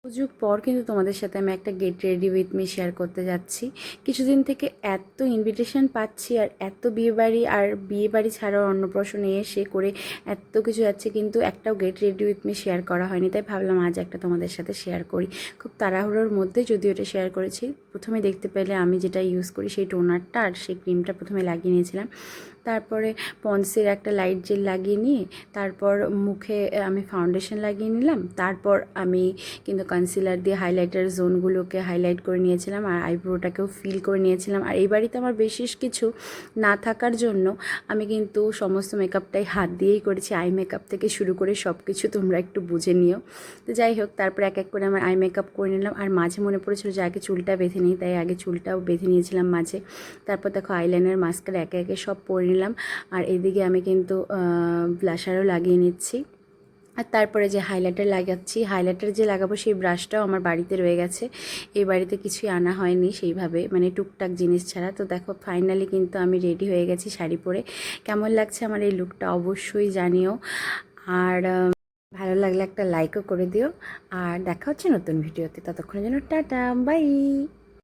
যুগ পর কিন্তু তোমাদের সাথে আমি একটা get ready with me share করতে যাচ্ছি। কিছুদিন থেকে এত ইনভিটেশন পাচ্ছি আর এত বিয়েবাড়ি আর বিয়েবাড়ি ছাড়াও অন্নপ্রাশনে এসে করে এত কিছু যাচ্ছে, কিন্তু একটাও get ready with me share করা হয়নি। তাই ভাবলাম আজ একটা তোমাদের সাথে শেয়ার করি। খুব তাড়াহুড়োর মধ্যে যদিও এটা শেয়ার করেছি। প্রথমে দেখতে পেলে আমি যেটা ইউজ করি সেই টোনারটা আর সেই ক্রিমটা প্রথমে লাগিয়ে নিয়েছিলাম। তারপরে পন্ডসের একটা লাইট জেল লাগিয়ে নিয়ে তারপর মুখে আমি ফাউন্ডেশন লাগিয়ে নিলাম। তারপর আমি কিন্তু কনসিলার দিয়ে হাইলাইটার জোনগুলোকে হাইলাইট করে নিয়েছিলাম আর আইব্রোটাকেও ফিল করে নিয়েছিলাম। আর এই বাড়িতে আমার বিশেষ কিছু না থাকার জন্য আমি কিন্তু সমস্ত মেকআপটাই হাত দিয়েই করেছি। আই মেকআপ থেকে শুরু করে সব কিছু তোমরা একটু বুঝে নিও। তো যাই হোক, তারপর এক এক করে আমার আই মেকআপ করে নিলাম। আর মাঝে মনে পড়েছিল যে আগে চুলটা বেঁধে নিই, তাই আগে চুলটাও বেঁধে নিয়েছিলাম মাঝে। তারপর দেখো আইলাইনার মাস্কারা একে একে সব পরে নিলাম। আর এদিকে আমি কিন্তু ব্লাশারও লাগিয়ে নিচ্ছি। আর তারপরে যে হাইলাইটার লাগাচ্ছি, হাইলাইটার যে লাগাবো সেই ব্রাশটাও আমার বাড়িতে রয়ে গেছে। এই বাড়িতে কিছুই আনা হয়নি সেইভাবে, মানে টুকটাক জিনিস ছাড়া। তো দেখো ফাইনালি কিন্তু আমি রেডি হয়ে গেছি শাড়ি পরে। কেমন লাগছে আমার এই লুকটা অবশ্যই জানিও। আর ভালো লাগলে একটা লাইকও করে দিও। আর দেখা হচ্ছে নতুন ভিডিওতে, ততক্ষণের জন্য টাটা বাই।